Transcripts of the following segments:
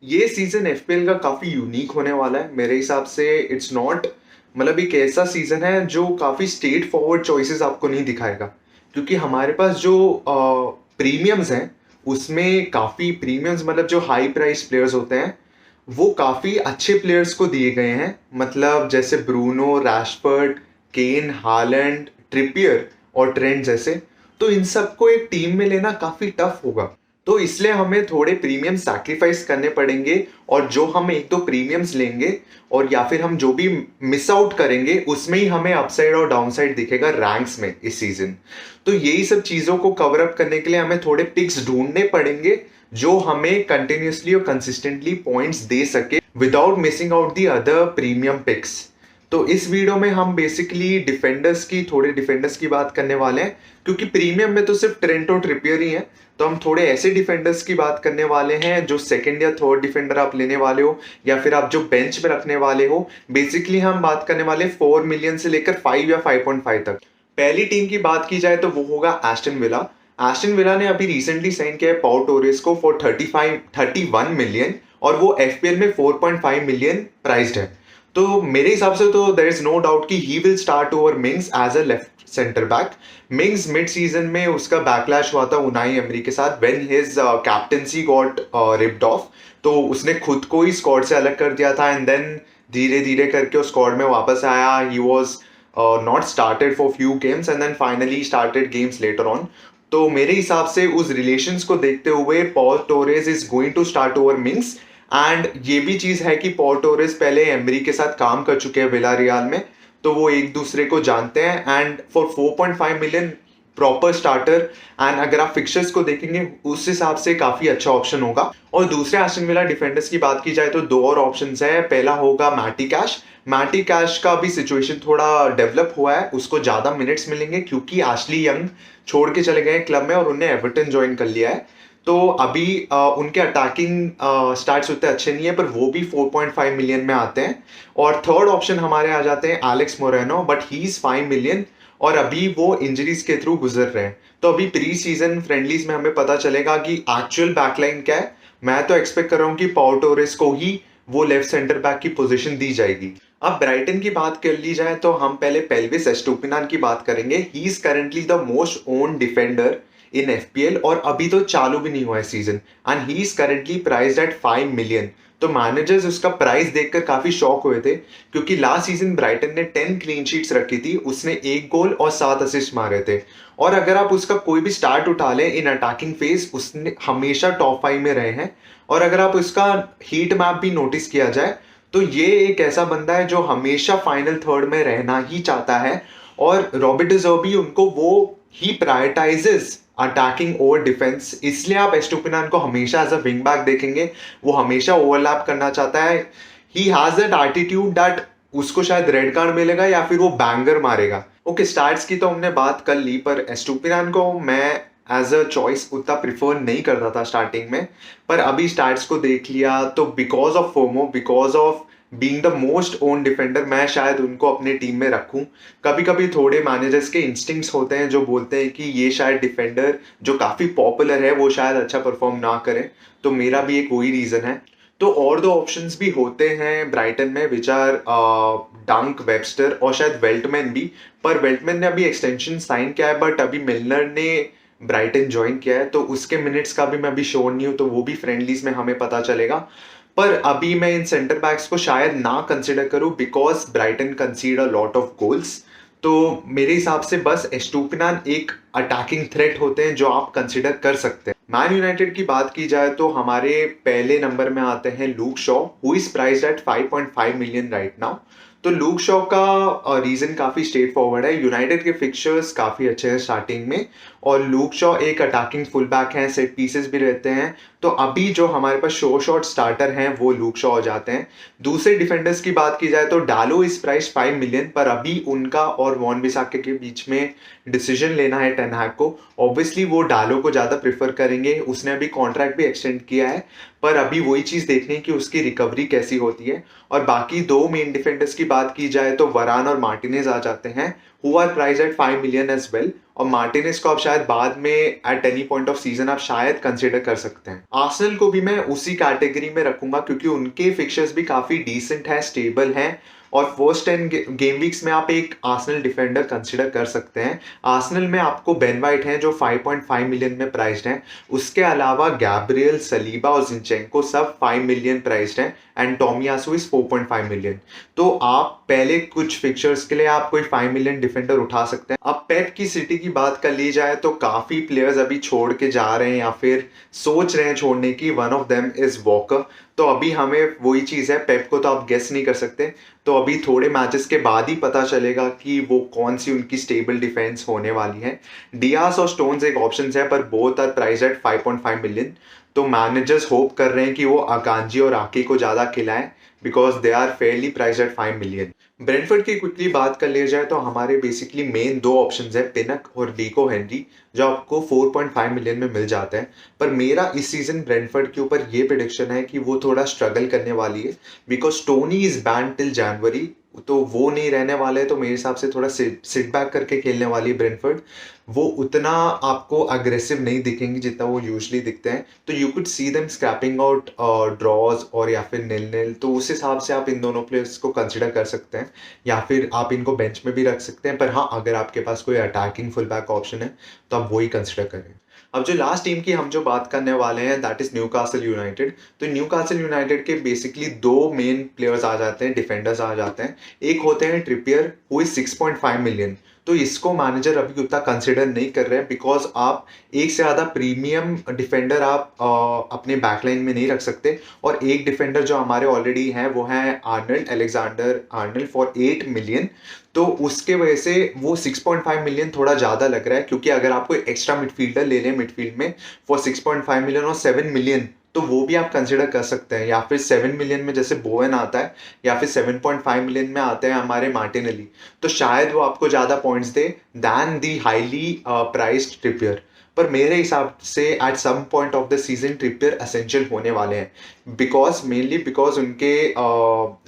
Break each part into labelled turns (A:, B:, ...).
A: ये season FPL का काफी यूनिक होने वाला है मेरे हिसाब से। इट्स नॉट मतलब एक ऐसा सीजन है जो काफी स्ट्रेट फॉरवर्ड चॉइसेस आपको नहीं दिखाएगा, क्योंकि हमारे पास जो प्रीमियम्स हैं उसमें काफी प्रीमियम्स मतलब जो हाई प्राइस प्लेयर्स होते हैं वो काफी अच्छे प्लेयर्स को दिए गए हैं। मतलब जैसे ब्रूनो, रैशफोर्ड, केन, हालैंड, ट्रिपियर और ट्रेंट जैसे। तो इन सबको एक टीम में लेना काफी टफ होगा, तो इसलिए हमें थोड़े प्रीमियम सैक्रिफाइस करने पड़ेंगे। और जो हम एक दो प्रीमियम्स लेंगे और या फिर हम जो भी मिस आउट करेंगे उसमें ही हमें अपसाइड और डाउनसाइड दिखेगा रैंक्स में इस सीजन। तो यही सब चीजों को कवर अप करने के लिए हमें थोड़े पिक्स ढूंढने पड़ेंगे जो हमें कंटिन्यूसली और कंसिस्टेंटली पॉइंट्स दे सके without missing out the other premium picks. तो इस वीडियो में हम बेसिकली थोड़े डिफेंडर्स की बात करने वाले हैं, क्योंकि प्रीमियम में तो सिर्फ ट्रेंट और ट्रिपियर ही है। तो हम थोड़े ऐसे डिफेंडर्स की बात करने वाले हैं जो सेकंड या थर्ड डिफेंडर आप लेने वाले हो या फिर आप जो बेंच में रखने वाले हो। बेसिकली हम बात करने वाले 4 मिलियन से लेकर 5 या 5.5 तक। पहली टीम की बात की जाए तो वो होगा एस्टन विला। एस्टन विला ने अभी रिसेंटली साइन किया है पाउ टोरेस को फॉर 31 मिलियन, और वो एफपीएल में 4.5 मिलियन प्राइस्ड है। तो मेरे हिसाब से तो देयर इज नो डाउट कि he will start over Mings as a left centre back. Mings mid season में उसका बैकलैश हुआ था उनाई एमरी के साथ when his captaincy got ripped off. तो उसने खुद को ही स्क्वाड से अलग कर दिया था एंड देन धीरे धीरे करके उस स्क्वाड में वापस आया। He was not started for few games and then finally started games later on. तो मेरे हिसाब से उस रिलेशंस को देखते हुए Paul Torres is going to start over Mings. And ये भी चीज है कि पॉल टोरेस पहले एमरी के साथ काम कर चुके हैं विला रियाल में, तो वो एक दूसरे को जानते हैं। And for 4.5 million proper starter, and अगर आप फिक्चर्स को देखेंगे उस हिसाब से काफी अच्छा ऑप्शन होगा। और दूसरे एस्टन विला डिफेंडर्स की बात की जाए तो दो और ऑप्शंस है। पहला होगा मैटी कैश। मैटी कैश का भी सिचुएशन थोड़ा डेवलप हुआ है, उसको ज्यादा मिनट्स मिलेंगे क्योंकि एशली यंग छोड़ के चले गए क्लब में और उन्हें एवर्टन ज्वाइन कर लिया है। तो अभी उनके अटैकिंग स्टार्ट्स उतने अच्छे नहीं है, पर वो भी 4.5 मिलियन में आते हैं। और थर्ड ऑप्शन हमारे आ जाते हैं Alex Moreno, but he is 5 million और अभी वो इंजरीज के थ्रू गुजर रहे हैं। तो अभी प्री सीजन फ्रेंडलीज में हमें पता चलेगा कि एक्चुअल बैकलाइन क्या है। मैं तो एक्सपेक्ट कर रहा हूँ कि पाउ टोरेस को ही वो लेफ्ट सेंटर बैक की पोजीशन दी जाएगी। अब ब्राइटन की बात कर ली जाए तो हम पहले पेल्विस एस्टुपिनान की बात करेंगे। He is currently the most own defender in FPL और अभी तो चालू भी नहीं हुआ है season, and he is currently priced eight 5 million. तो मैनेजर्स उसका प्राइस देखकर काफी शॉक हुए थे, क्योंकि लास्ट सीजन ब्राइटन ने 10 क्लीन शीट्स रखी थी, उसने 1 गोल और 7 असिस्ट मारे थे। और अगर आप उसका कोई भी स्टार्ट उठा लें इन अटैकिंग फेज, उसने हमेशा टॉप 5 में रहे हैं। और अगर आप उसका हीट मैप भी नोटिस किया जाए तो ये एक ऐसा बंदा है जो हमेशा फाइनल थर्ड में रहना ही चाहता है। और रॉबर्ट डी ज़र्बी उनको वो ही प्रायोरिटाइजेस अटैकिंग ओवर डिफेंस, इसलिए आप एस्टुपिनान को हमेशा एज अ विंग बैक देखेंगे। वो हमेशा ओवरलैप करना चाहता है। He has that attitude that उसको शायद रेड कार्ड मिलेगा या फिर वो बैंगर मारेगा। ओके, स्टार्ट्स की तो हमने बात कर ली, पर एस्टुपिनान को मैं एज अ चॉइस उतना प्रिफर नहीं करता था स्टार्टिंग में, पर अभी स्टार्ट्स को देख लिया तो because of FOMO, because of being the most own defender, मैं शायद उनको अपने टीम में रखूं। कभी कभी थोड़े मैनेजर्स के इंस्टिंक्ट्स होते हैं जो बोलते हैं कि ये शायद डिफेंडर जो काफी पॉपुलर है वो शायद अच्छा परफॉर्म ना करें, तो मेरा भी एक वही रीजन है। तो और दो ऑप्शंस भी होते हैं ब्राइटन में विच आर डंक, वेबस्टर और शायद वेल्टमैन भी। पर वेल्टमैन ने अभी एक्सटेंशन साइन किया है, बट अभी मिलनर ने ब्राइटन ज्वाइन किया है, तो उसके मिनट्स का भी मैं अभी श्योर नहीं हूं, तो वो भी फ्रेंडलीज में हमें पता चलेगा। पर अभी मैं इन सेंटर बैक्स को शायद ना कंसिडर करूं because Brighton concede a lot of goals. तो मेरे हिसाब से बस एस्टुपिनान एक अटैकिंग थ्रेट होते हैं जो आप कंसिडर कर सकते हैं। मैन यूनाइटेड की बात की जाए तो हमारे पहले नंबर में आते हैं Luke Shaw, who is priced eight 5.5 million right now. तो लूक शॉ का रीजन काफी स्ट्रेट फॉरवर्ड है। यूनाइटेड के फिक्चर्स काफी अच्छे हैं स्टार्टिंग में, और लूक शॉ एक अटैकिंग फुल बैक है, सेट पीसेस भी रहते हैं। तो अभी जो हमारे पास शो शॉट स्टार्टर हैं वो लूक शॉ हो जाते हैं। दूसरे डिफेंडर्स की बात की जाए तो डालो इज प्राइस 5 मिलियन, पर अभी उनका और वॉन बिसाके के बीच में डिसीजन लेना है टेन हैग को, ऑब्वियसली वो डालो को ज़्यादा प्रेफर करेंगे। उसने अभी कॉन्ट्रैक्ट भी एक्सटेंड किया है, पर अभी वही चीज़ देखनी है कि उसकी रिकवरी कैसी होती है। और बाकी दो मेन डिफेंडर्स की बात की जाए तो वरान और मार्टिनेज आ जाते हैं, who are priced at 5 million as well. और मार्टिनेज को आप शायद बाद में at any point of season आप शायद कंसिडर कर सकते हैं। आर्सेनल को भी मैं उसी कैटेगरी में रखूंगा क्योंकि उनके फिक्चर्स भी काफी डिसेंट है, स्टेबल हैं। और फर्स्ट 10 गेम वीक्स में आप एक आर्सेनल डिफेंडर कंसिडर कर सकते हैं। आर्सेनल में आपको बेन वाइट हैं जो 5.5 मिलियन में प्राइस्ड हैं। उसके अलावा गैब्रियल, सलीबा और जिंचेंको सब 5 मिलियन प्राइस्ड हैं एंड टोमियासु इज 4.5 मिलियन। तो आप पहले कुछ फिक्चर्स के लिए आप कोई 5 मिलियन डिफेंडर उठा सकते हैं। अब पेप की सिटी की बात कर ली जाए तो काफी प्लेयर्स अभी छोड़ के जा रहे हैं या फिर सोच रहे हैं छोड़ने की। One of them is walker. तो अभी हमें वही चीज है, पेप को तो आप गेस नहीं कर सकते। तो अभी थोड़े मैचेस के बाद ही पता चलेगा कि वो कौन सी उनकी स्टेबल डिफेंस होने वाली है। डियास और स्टोन्स एक ऑप्शन है पर both are priced at 5.5 million. तो मैनेजर्स होप कर रहे हैं कि वो अकांजी और आके को ज्यादा खिलाएं because they are fairly priced at 5 million. Brentford की क्विकली बात कर लिया जाए तो हमारे बेसिकली मेन दो ऑप्शंस है, पिनक और डीको हेनरी, जो आपको 4.5 मिलियन में मिल जाते हैं। पर मेरा इस सीजन ब्रेंटफोर्ड के ऊपर ये प्रेडिक्शन है कि वो थोड़ा स्ट्रगल करने वाली है because Tony is banned till January, तो वो नहीं रहने वाले। तो मेरे हिसाब से थोड़ा सिट बैक करके खेलने वाली ब्रेंटफोर्ड। वो उतना आपको अग्रेसिव नहीं दिखेंगे जितना वो यूजुअली दिखते हैं। तो you could see them scrapping out draws और या फिर निल निल। तो उस हिसाब से आप इन दोनों प्लेयर्स को कंसिडर कर सकते हैं या फिर आप इनको बेंच में भी रख सकते हैं। पर हाँ, अगर आपके पास कोई अटैकिंग फुल बैक ऑप्शन है तो आप वही कंसिडर करें। अब जो लास्ट टीम की हम जो बात करने वाले हैं दैट इज न्यूकासल यूनाइटेड। तो न्यूकासल यूनाइटेड के बेसिकली दो मेन प्लेयर्स आ जाते हैं, डिफेंडर्स आ जाते हैं। एक होते हैं ट्रिपियर हु इज 6.5 मिलियन। तो इसको मैनेजर अभी उतना कंसिडर नहीं कर रहे हैं बिकॉज आप एक से ज़्यादा प्रीमियम डिफेंडर आप अपने बैकलाइन में नहीं रख सकते। और एक डिफेंडर जो हमारे ऑलरेडी हैं वो है Arnold, Alexander Arnold for 8 million. तो उसके वजह से वो 6.5 मिलियन थोड़ा ज़्यादा लग रहा है क्योंकि अगर आपको एक्स्ट्रा मिडफील्डर ले लें मिडफील्ड में फॉर 6.5 मिलियन और 7 मिलियन, तो वो भी आप कंसिडर कर सकते हैं। या फिर 7 मिलियन में जैसे बोवन आता है या फिर 7.5 मिलियन में आते हैं हमारे मार्टिनेली, तो शायद वो आपको ज़्यादा पॉइंट्स दे than the highly priced Trippier. पर मेरे हिसाब से at some point of the season Trippier essential होने वाले हैं मेनली बिकॉज उनके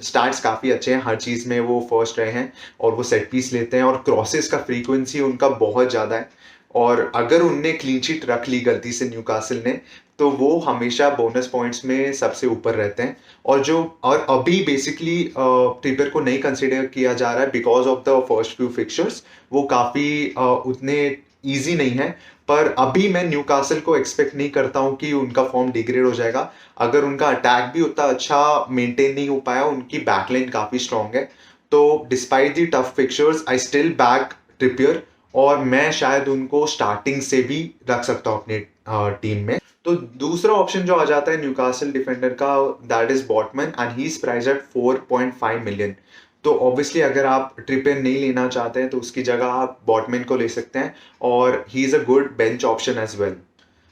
A: स्टार्ट्स काफ़ी अच्छे हैं, हर चीज़ में वो फर्स्ट रहे हैं और वो सेट पीस लेते हैं और क्रॉसेस का फ्रीक्वेंसी उनका बहुत ज़्यादा है। और अगर उनने क्लीन शीट रख ली गलती से न्यूकासल ने तो वो हमेशा बोनस पॉइंट्स में सबसे ऊपर रहते हैं। और अभी बेसिकली ट्रिपियर को नहीं कंसिडर किया जा रहा है because of the first few fixtures. वो काफ़ी उतने ईजी नहीं है। पर अभी मैं न्यूकासल को एक्सपेक्ट नहीं करता हूँ कि उनका फॉर्म डिग्रेड हो जाएगा। अगर उनका अटैक भी उतना अच्छा मेंटेन नहीं हो पाया, उनकी बैकलाइन काफ़ी स्ट्रांग है। तो despite the tough fixtures I still back Trippier और मैं शायद उनको स्टार्टिंग से भी रख सकता हूँ अपनी टीम में। तो दूसरा ऑप्शन जो आ जाता है न्यूकासल डिफेंडर का that is Botman and he is priced at 4.5 million. तो ऑब्वियसली अगर आप ट्रिपियर नहीं लेना चाहते हैं तो उसकी जगह आप बॉटमैन को ले सकते हैं और he is a good bench option as well.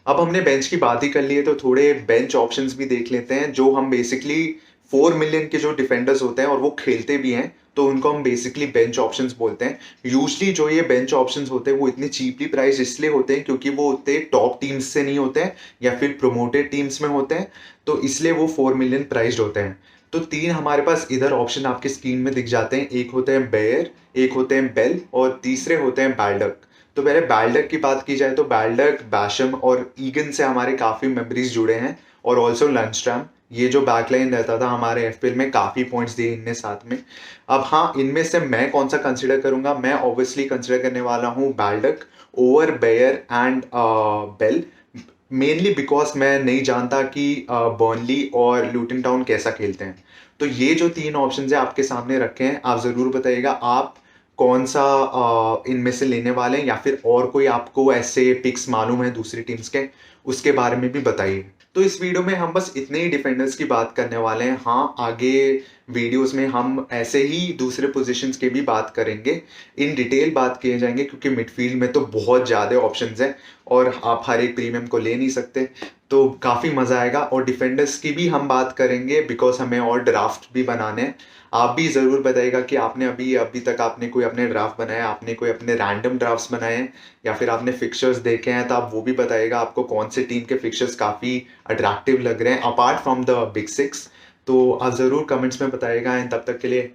A: अब हमने बेंच की बात ही कर ली है तो थोड़े बेंच ऑप्शंस भी देख लेते हैं जो हम बेसिकली 4 मिलियन के जो डिफेंडर्स होते हैं और वो खेलते भी हैं तो उनको हम बेसिकली बेंच ऑप्शंस बोलते हैं। यूजुअली जो ये बेंच ऑप्शंस होते हैं वो इतने चीपली प्राइस इसलिए होते हैं क्योंकि वो उतने टॉप टीम्स से नहीं होते हैं या फिर प्रोमोटेड टीम्स में होते हैं, तो इसलिए वो 4 मिलियन प्राइस्ड होते हैं। तो तीन हमारे पास इधर ऑप्शन आपके स्क्रीन में दिख जाते हैं, एक होते हैं बेयर, एक होते हैं बेल और तीसरे होते हैं बैल्डक। तो पहले बैल्डक की बात की जाए तो बैल्डक, बैशम और ईगन से हमारे काफ़ी मेमोरीज जुड़े हैं और ऑल्सो लंचस्ट्रैम। ये जो बैकलाइन रहता था हमारे एफपीएल में काफ़ी पॉइंट्स दिए इनने साथ में। अब हाँ, इनमें से मैं कौन सा कंसिडर करूंगा, मैं ऑब्वियसली कंसिडर करने वाला हूँ Baldock over Bair and Bell, mainly because मैं नहीं जानता कि बर्नली और लूटन टाउन कैसा खेलते हैं। तो ये जो तीन ऑप्शन है आपके सामने रखे हैं, आप ज़रूर बताइएगा आप कौन सा इनमें से लेने वाले हैं या फिर और कोई आपको ऐसे पिक्स मालूम है दूसरी टीम्स के, उसके बारे में भी बताइए। तो इस वीडियो में हम बस इतने ही डिफेंडर्स की बात करने वाले हैं। हाँ, आगे वीडियोस में हम ऐसे ही दूसरे पोजीशंस के भी बात करेंगे, इन डिटेल बात किए जाएंगे, क्योंकि मिडफील्ड में तो बहुत ज़्यादा ऑप्शंस हैं और आप हर एक प्रीमियम को ले नहीं सकते, तो काफ़ी मज़ा आएगा। और डिफेंडर्स की भी हम बात करेंगे बिकॉज हमें और ड्राफ्ट भी बनाने हैं। आप भी ज़रूर बताइएगा कि आपने अभी अभी तक आपने कोई अपने ड्राफ्ट बनाया, आपने कोई अपने रैंडम ड्राफ्ट्स बनाए हैं, या फिर आपने फिक्चर्स देखे हैं, तो आप वो भी बताइएगा आपको कौन से टीम के फिक्चर्स काफ़ी अट्रैक्टिव लग रहे हैं apart from the big six. तो आप ज़रूर कमेंट्स में बताइएगा एंड तब तक के लिए